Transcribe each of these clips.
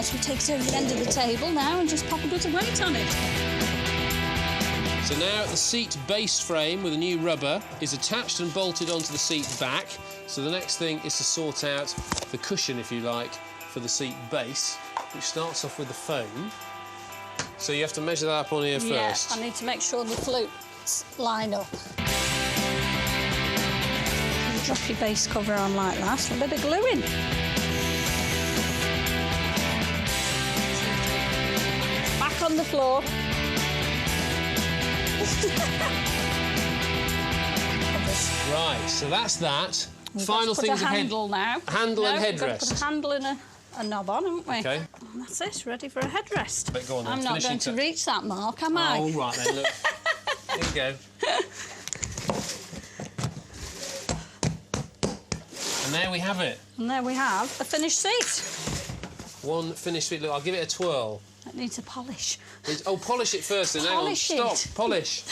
Right, we'll take it over the end of the table now and just pop a bit of weight on it. So now the seat base frame with a new rubber is attached and bolted onto the seat back. So the next thing is to sort out the cushion, if you like, for the seat base, which starts off with the foam. So you have to measure that up on here first. Yeah, I need to make sure the flutes line up. You drop your base cover on like that, a bit of glue in. Back on the floor. Right, so that's that. We've Final got to put things a ahead. handle now. Handle and We've got headrest. to put a handle and a knob on, haven't we? OK. And that's it, ready for a headrest. Go on, then. I'm not going to reach that mark, am I? Oh, right then, look. Here we go. And there we have it. And there we have a finished seat. One finished seat. Look, I'll give it a twirl. It needs a polish. Oh, polish it first then. Polish Hang on. it. Stop. Polish.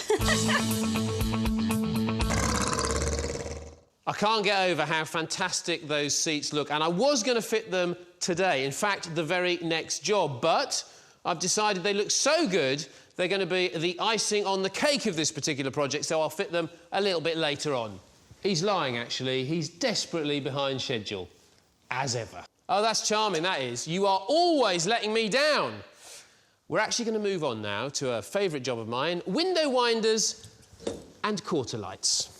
I can't get over how fantastic those seats look, and I was going to fit them today. In fact, the very next job, but I've decided they look so good, they're going to be the icing on the cake of this particular project, so I'll fit them a little bit later on. He's lying, actually. He's desperately behind schedule, as ever. Oh, that's charming, that is. You are always letting me down. We're actually going to move on now to a favourite job of mine, window winders and quarter lights.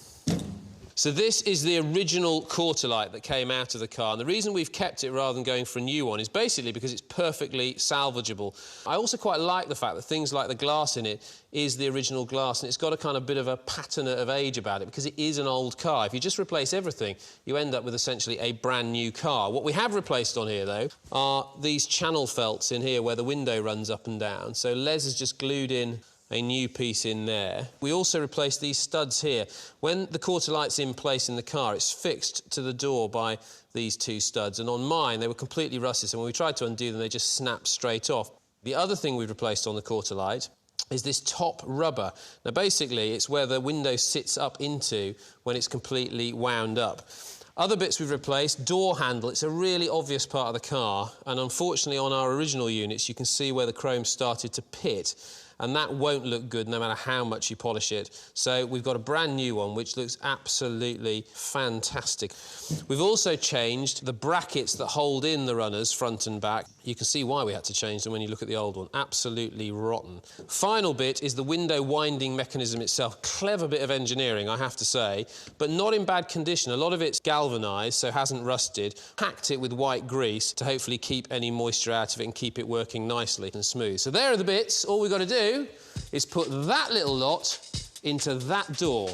So this is the original quarter light that came out of the car, and the reason we've kept it rather than going for a new one is basically because it's perfectly salvageable. I also quite like the fact that things like the glass in it is the original glass, and it's got a kind of bit of a patina of age about it because it is an old car. If you just replace everything, you end up with essentially a brand new car. What we have replaced on here, though, are these channel felts in here where the window runs up and down. So Les has just glued in a new piece in there. We also replaced these studs here. When the quarter light's in place in the car, it's fixed to the door by these two studs, and on mine, they were completely rusted, so when we tried to undo them, they just snapped straight off. The other thing we've replaced on the quarter light is this top rubber. Now, basically, it's where the window sits up into when it's completely wound up. Other bits we've replaced, door handle. It's a really obvious part of the car, and unfortunately, on our original units, you can see where the chrome started to pit, and that won't look good no matter how much you polish it. So we've got a brand new one, which looks absolutely fantastic. We've also changed the brackets that hold in the runners, front and back. You can see why we had to change them when you look at the old one. Absolutely rotten. Final bit is the window winding mechanism itself. Clever bit of engineering, I have to say, but not in bad condition. A lot of it's galvanised, so hasn't rusted. Packed it with white grease to hopefully keep any moisture out of it and keep it working nicely and smooth. So there are the bits. All we've got to do is put that little lot into that door,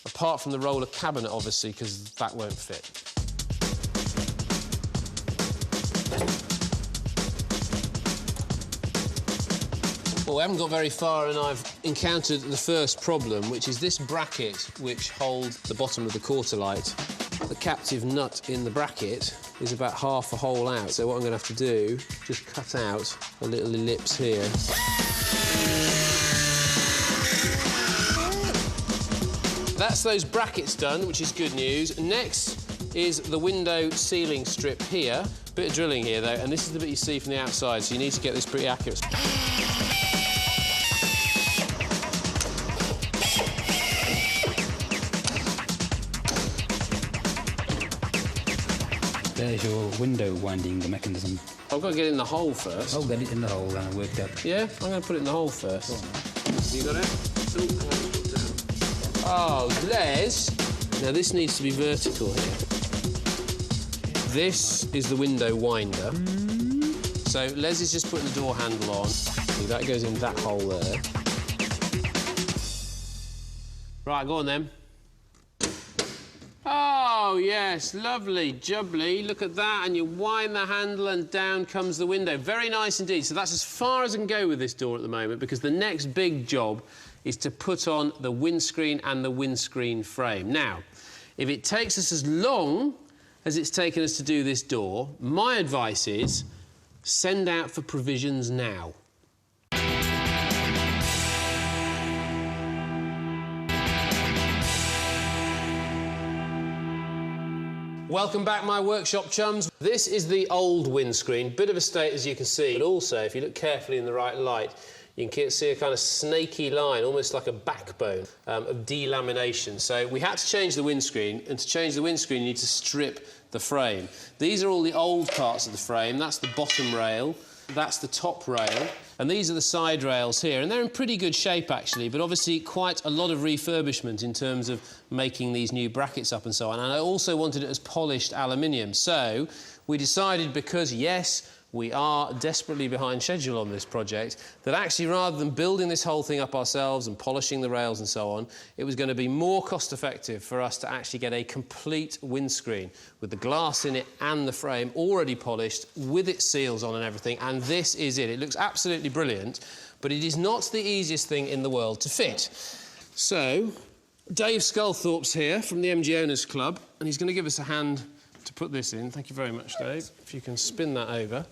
apart from the roller cabinet, obviously, because that won't fit. Well, we haven't got very far and I've encountered the first problem, which is this bracket which holds the bottom of the quarter light. The captive nut in the bracket is about half a hole out, so what I'm going to have to do, just cut out a little ellipse here. That's those brackets done, which is good news. Next is the window sealing strip here. Bit of drilling here, though, and this is the bit you see from the outside, so you need to get this pretty accurate. There's your window winding the mechanism. I've got to get it in the hole first. Oh, get it in the hole and work that. Yeah, I'm going to put it in the hole first. You got it? Oh, Les. Now, this needs to be vertical here. This is the window winder. So Les is just putting the door handle on. See, that goes in that hole there. Right, go on then. Oh, yes, lovely, jubbly. Look at that, and you wind the handle and down comes the window. Very nice indeed. So that's as far as I can go with this door at the moment, because the next big job is to put on the windscreen and the windscreen frame. Now, if it takes us as long as it's taken us to do this door, my advice is send out for provisions now. Welcome back, my workshop chums. This is the old windscreen, bit of a state as you can see, but also if you look carefully in the right light, you can see a kind of snaky line, almost like a backbone of delamination. So we had to change the windscreen, and to change the windscreen you need to strip the frame. These are all the old parts of the frame. That's the bottom rail, that's the top rail, and these are the side rails here, and they're in pretty good shape actually, but obviously quite a lot of refurbishment in terms of making these new brackets up and so on. And I also wanted it as polished aluminium, so we decided, because yes, we are desperately behind schedule on this project, that actually rather than building this whole thing up ourselves and polishing the rails and so on, it was going to be more cost effective for us to actually get a complete windscreen with the glass in it and the frame already polished with its seals on and everything, and this is it. It looks absolutely brilliant, but it is not the easiest thing in the world to fit. So, Dave Sculthorpe's here from the MG Owners Club, and he's going to give us a hand to put this in. Thank you very much, Dave. If you can spin that over.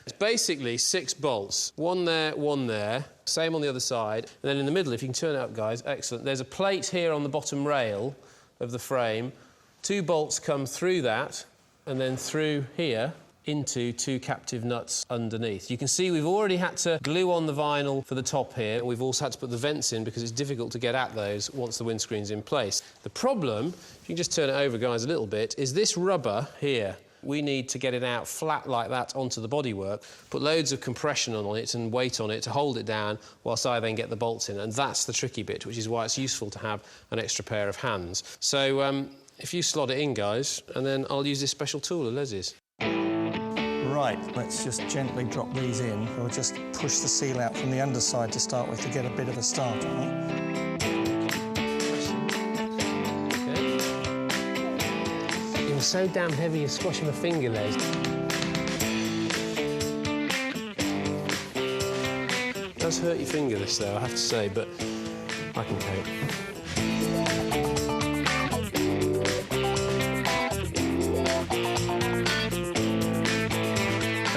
It's basically 6 bolts. One there, same on the other side. And then in the middle, if you can turn it up, guys, excellent. There's a plate here on the bottom rail of the frame. 2 bolts come through that, and then through here into 2 captive nuts underneath. You can see we've already had to glue on the vinyl for the top here, and we've also had to put the vents in because it's difficult to get at those once the windscreen's in place. The problem, if you can just turn it over, guys, a little bit, is this rubber here. We need to get it out flat like that onto the bodywork, put loads of compression on it and weight on it to hold it down whilst I then get the bolts in, and that's the tricky bit, which is why it's useful to have an extra pair of hands. So if you slot it in, guys, and then I'll use this special tool of Les's. Right, let's just gently drop these in. We'll just push the seal out from the underside to start with to get a bit of a start on it. You're so damn heavy, you're squashing my finger, Les. It does hurt your finger, this, though, I have to say, but I can cope.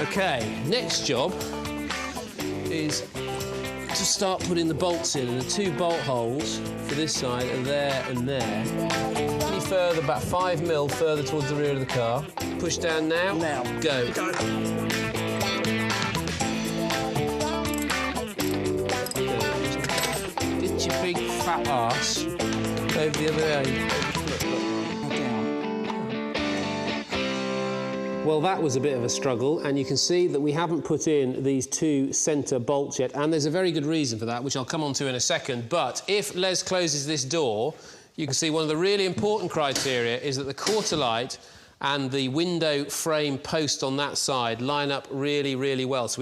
OK, next job is to start putting the bolts in, and the 2 bolt holes for this side are there and there. Further, about 5 mil further towards the rear of the car. Push down now. Now. Go. Get your big fat arse over the other end. Well, that was a bit of a struggle, and you can see that we haven't put in these 2 centre bolts yet, and there's a very good reason for that, which I'll come on to in a second. But if Les closes this door, you can see one of the really important criteria is that the quarter light and the window frame post on that side line up really, really well. So